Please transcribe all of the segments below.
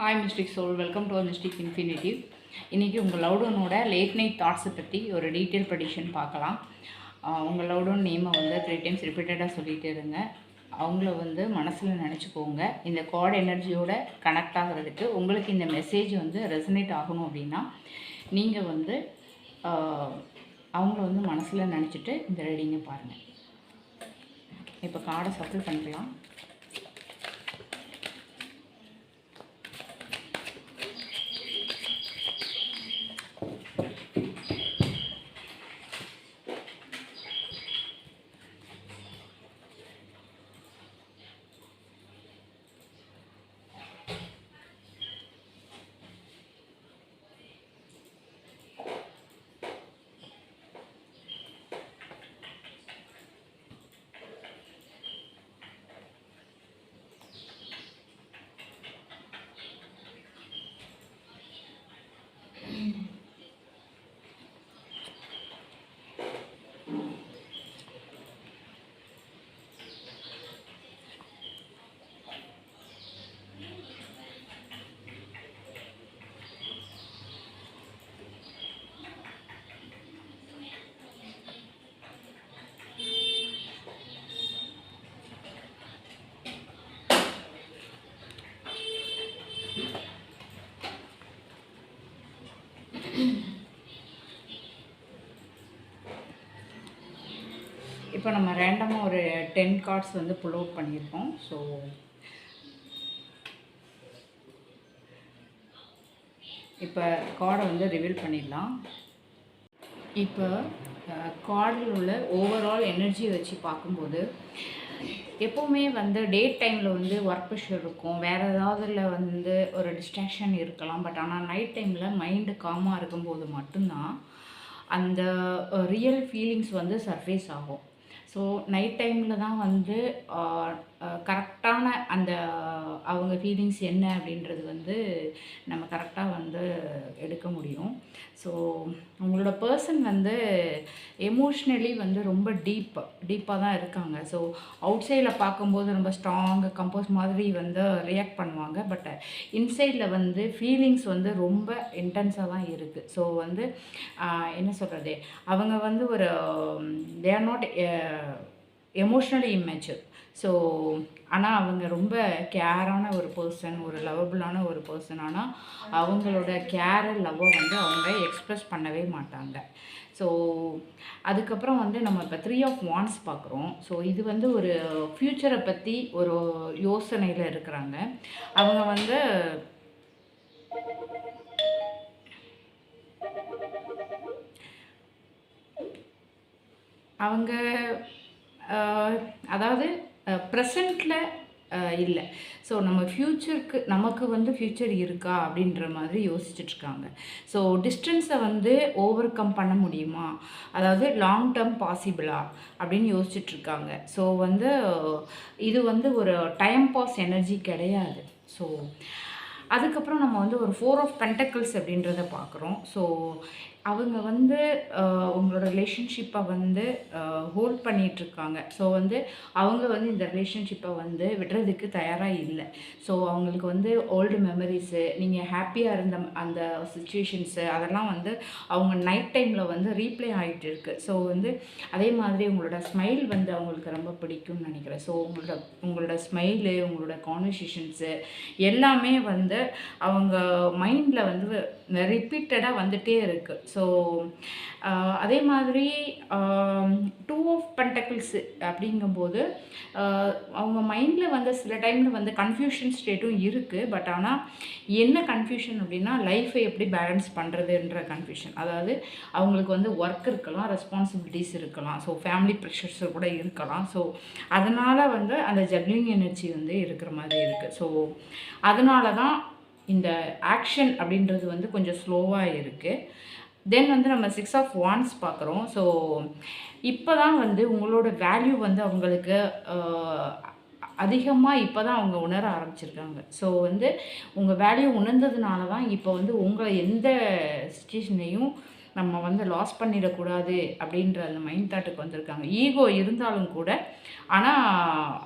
Hi mystic soul, welcome to mystic infinitive. இன்றைக்கி உங்கள் லவ்டவுனோட late night தாட்ஸை பற்றி ஒரு டீட்டெயில் ப்ரெடிக்ஷன் பார்க்கலாம். உங்கள் லவ்டவுன் நேமை 3 டைம்ஸ் ரிப்பீட்டடாக சொல்லிகிட்டே இருங்க. அவங்கள மனசில் நினச்சிக்கோங்க. இந்த கார்டு எனர்ஜியோட கனெக்ட் ஆகிறதுக்கு உங்களுக்கு இந்த மெசேஜ் ரெசனேட் ஆகணும் அப்படின்னா நீங்கள் அவங்கள மனசில் நினச்சிட்டு இந்த ரீடிங்கை பாருங்கள். இப்போ கார்டை சஃபில் பண்ணிக்கலாம். இப்போ நம்ம ரேண்டமாக ஒரு 10 கார்ட்ஸ் புல் அவுட் பண்ணியிருக்கோம். ஸோ இப்போ கார்டை ரிவீல் பண்ணிடலாம். இப்போ கார்டில் உள்ள ஓவரால் எனர்ஜியை வச்சு பார்க்கும்போது எப்போவுமே டே டைமில் ஒர்க் ப்ரெஷர் இருக்கும், வேறு ஏதாவதுல ஒரு டிஸ்ட்ராக்ஷன் இருக்கலாம். பட் ஆனால் நைட் டைமில் மைண்டு காமாக இருக்கும்போது மட்டும்தான் அந்த ரியல் ஃபீலிங்ஸ் சர்ஃபேஸ் ஆகும். ஸோ நைட் டைமில் தான் கரெக்டான அந்த அவங்க ஃபீலிங்ஸ் என்ன அப்படின்றது நம்ம கரெக்டாக எடுக்க முடியும். ஸோ உங்களோட பர்சன் எமோஷ்னலி ரொம்ப டீப்பாக தான் இருக்காங்க. ஸோ அவுட் சைடில் பார்க்கும்போது ரொம்ப ஸ்ட்ராங்கு கம்போஸ் மாதிரி ரியாக்ட் பண்ணுவாங்க. பட் இன்சைடில் ஃபீலிங்ஸ் ரொம்ப இன்டென்ஸாக தான் இருக்குது. ஸோ என்ன சொல்கிறது, அவங்க ஒரு they are not emotionally immature. So ஆனால் அவங்க ரொம்ப கேரான ஒரு பர்சன், ஒரு லவபிளான ஒரு பர்சன். ஆனால் அவங்களோட கேர் லவ்வை அவங்க எக்ஸ்ப்ரெஸ் பண்ணவே மாட்டாங்க. ஸோ அதுக்கப்புறம் நம்ம இப்போ 3 ஆஃப் வாண்ட்ஸ் பார்க்குறோம். ஸோ இது ஒரு ஃப்யூச்சரை பற்றி ஒரு யோசனையில் இருக்கிறாங்க. அவங்க அவங்க அதாவது ப்ரெசண்ட்டில் இல்லை. ஸோ நம்ம ஃப்யூச்சருக்கு நமக்கு ஃப்யூச்சர் இருக்கா அப்படின்ற மாதிரி யோசிச்சுட்ருக்காங்க. ஸோ டிஸ்டன்ஸை ஓவர் கம் பண்ண முடியுமா, அதாவது லாங் டேர்ம் பாசிபிளா அப்படின்னு யோசிச்சுட்ருக்காங்க. ஸோ இது ஒரு டைம் பாஸ் எனர்ஜி கிடையாது. ஸோ அதுக்கப்புறம் நம்ம ஒரு 4 ஆஃப் பென்டக்கிள்ஸ் அப்படின்றத பார்க்குறோம். ஸோ அவங்க உங்களோட ரிலேஷன்ஷிப்பை ஹோல்ட் பண்ணிகிட்ருக்காங்க. ஸோ அவங்க இந்த ரிலேஷன்ஷிப்பை விடுறதுக்கு தயாராக இல்லை. ஸோ அவங்களுக்கு ஓல்டு மெமரிஸு, நீங்கள் ஹாப்பியாக இருந்த அந்த சுச்சுவேஷன்ஸு அதெல்லாம் அவங்க நைட் டைமில் ரீப்ளே ஆகிட்டு இருக்குது. ஸோ அதே மாதிரி உங்களோட ஸ்மைல் அவங்களுக்கு ரொம்ப பிடிக்கும்னு நினைக்கிறேன். ஸோ உங்களோட ஸ்மைலு, உங்களோட கான்வர்சேஷன்ஸு எல்லாமே அவங்க மைண்டில் ரிப்பீட்டடாக வந்துகிட்டே இருக்குது. ஸோ அதே மாதிரி 2 ஆஃப் பென்டக்கிள்ஸ் அப்படிங்கும்போது அவங்க மைண்டில் சில டைமில் கன்ஃபியூஷன் ஸ்டேட்டும் இருக்குது. பட் ஆனால் என்ன கன்ஃபியூஷன் அப்படின்னா லைஃப்பை எப்படி பேலன்ஸ் பண்ணுறதுன்ற கன்ஃபியூஷன். அதாவது அவங்களுக்கு ஒர்க் இருக்கலாம், ரெஸ்பான்சிபிலிட்டிஸ் இருக்கலாம், ஸோ ஃபேமிலி ப்ரெஷர்ஸ் கூட இருக்கலாம். ஸோ அதனால் அந்த ஜக்லிங் எனர்ஜி இருக்கிற மாதிரி இருக்குது. ஸோ அதனால தான் இந்த ஆக்ஷன் அப்படின்றது கொஞ்சம் ஸ்லோவாக இருக்குது. தென் நம்ம 6 ஆஃப் வாண்ட்ஸ் பார்க்குறோம். ஸோ இப்போ தான் உங்களோட வேல்யூ அவங்களுக்கு அதிகமாக இப்போ தான் அவங்க உணர ஆரம்பிச்சிருக்காங்க. ஸோ உங்கள் வேல்யூ உணர்ந்ததுனால தான் இப்போ உங்களை எந்த சுச்சுவேஷன்லையும் நம்ம லாஸ் பண்ணிடக்கூடாது அப்படின்ற அந்த மைண்ட் தாட்டுக்கு வந்திருக்காங்க. ஈகோ இருந்தாலும் கூட, ஆனால்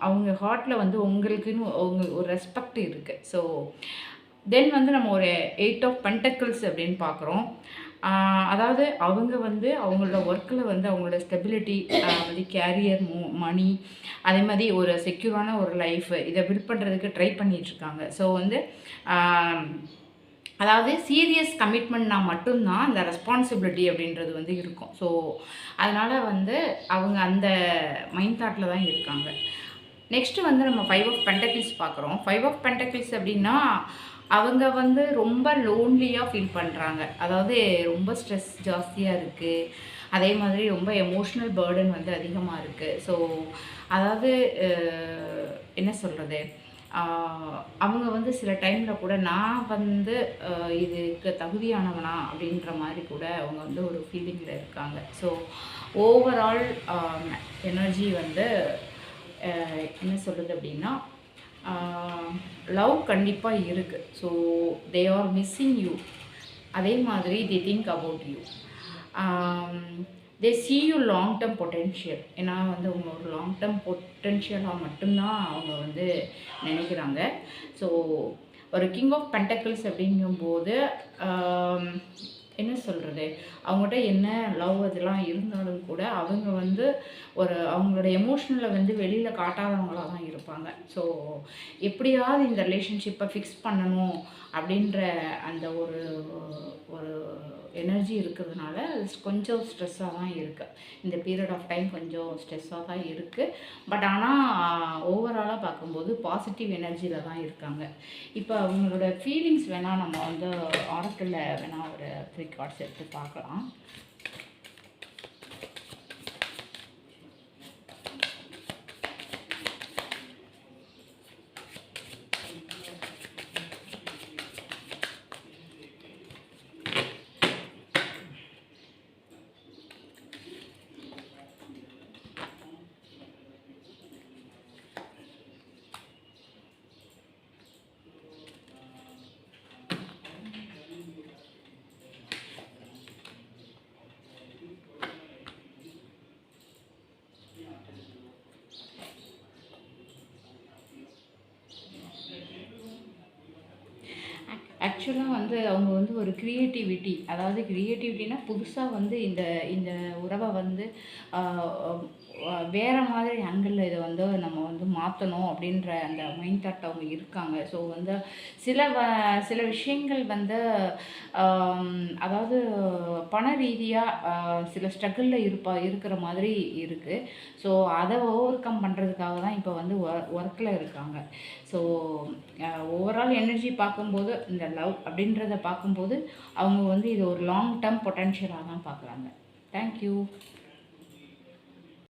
அவங்க ஹார்ட்டில் உங்களுக்குன்னு ஒரு ரெஸ்பெக்ட் இருக்குது. ஸோ தென் வந்து நம்ம ஒரு 8 ஆஃப் பென்டக்கிள்ஸ் அப்படின்னு பார்க்குறோம். அதாவது அவங்க வந்து அவங்களோட ஒர்க்கில் வந்து அவங்களோட ஸ்டெபிலிட்டி, வந்து கேரியர், மணி, அதே மாதிரி ஒரு செக்யூரான ஒரு லைஃப் இதை பில்ட் பண்ணுறதுக்கு ட்ரை பண்ணிகிட்ருக்காங்க. ஸோ வந்து அதாவது சீரியஸ் கமிட்மெண்ட்னா மட்டும்தான் அந்த ரெஸ்பான்சிபிலிட்டி அப்படின்றது வந்து இருக்கும். ஸோ அதனால் வந்து அவங்க அந்த மைண்ட் தாட்டில் தான் இருக்காங்க. நெக்ஸ்ட்டு வந்து நம்ம 5 ஆஃப் பென்டக்கிள்ஸ் பார்க்குறோம். 5 ஆஃப் பென்டக்கிள்ஸ் அப்படின்னா அவங்க வந்து ரொம்ப லோன்லியாக ஃபீல் பண்ணுறாங்க. அதாவது ரொம்ப ஸ்ட்ரெஸ் ஜாஸ்தியாக இருக்குது. அதே மாதிரி ரொம்ப எமோஷ்னல் பேர்டன் வந்து அதிகமாக இருக்குது. ஸோ அதாவது என்ன சொல்கிறது, அவங்க வந்து சில டைமில் கூட நான் வந்து இதுக்கு தகுதியானவனா அப்படின்ற மாதிரி கூட அவங்க வந்து ஒரு ஃபீலிங்கில் இருக்காங்க. ஸோ ஓவரால் எனர்ஜி வந்து என்ன சொல்கிறது அப்படின்னா, லவ் கண்டிப்பாக இருக்குது. So they are missing you. அதே மாதிரி they think about you. They sea you long term potential. ஏன்னா வந்து அவங்க ஒரு லாங் டேர்ம் பொட்டென்ஷியலாக மட்டும்தான் அவங்க வந்து நினைக்கிறாங்க. ஸோ ஒரு கிங் ஆஃப் பென்டக்கிள்ஸ் அப்படிங்கும்போது என்ன சொல்கிறது, அவங்ககிட்ட என்ன லவ் இதெல்லாம் இருந்தாலும் கூட அவங்க வந்து ஒரு அவங்களோட எமோஷ்னலை வந்து வெளியில் காட்டாதவங்களாக தான் இருப்பாங்க. ஸோ எப்படியாவது இந்த ரிலேஷன்ஷிப்பை ஃபிக்ஸ் பண்ணணும் அப்படின்ற அந்த ஒரு ஒரு எனர்ஜி இருக்கிறதுனால கொஞ்சம் ஸ்ட்ரெஸ்ஸாக தான் இருக்குது. இந்த பீரியட் ஆஃப் டைம் கொஞ்சம் ஸ்ட்ரெஸ்ஸாக தான் இருக்குது. பட் ஆனால் ஓவராலாக பார்க்கும்போது பாசிட்டிவ் எனர்ஜியில் தான் இருக்காங்க. இப்போ அவங்களோட ஃபீலிங்ஸ் வேணால் நம்ம வந்து ஆரக்கிளில் வேணால் ஒரு 3 கார்ட்ஸ் எடுத்து பார்க்கலாம். ஆக்சுவலாக வந்து அவங்க வந்து ஒரு க்ரியேட்டிவிட்டி, அதாவது க்ரியேட்டிவிட்டினா புதுசாக வந்து இந்த இந்த உறவை வந்து வேறு மாதிரி ஆங்கிளில் இதை வந்து நம்ம வந்து மாற்றணும் அப்படின்ற அந்த மைண்ட் தாட் அவங்க இருக்காங்க. ஸோ வந்து சில விஷயங்கள் வந்து அதாவது பண ரீதியாக சில ஸ்ட்ரகிளில் இருக்கிற மாதிரி இருக்குது. ஸோ அதை ஓவர் கம் பண்ணுறதுக்காக தான் இப்போ வந்து ஒர்க்கில் இருக்காங்க. ஸோ ஓவரால் எனர்ஜி பார்க்கும்போது இந்த லவ் அப்படின்றத பார்க்கும்போது அவங்க வந்து இது ஒரு லாங் டேர்ம் பொட்டென்ஷியலாக தான் பார்க்குறாங்க. தேங்க்யூ.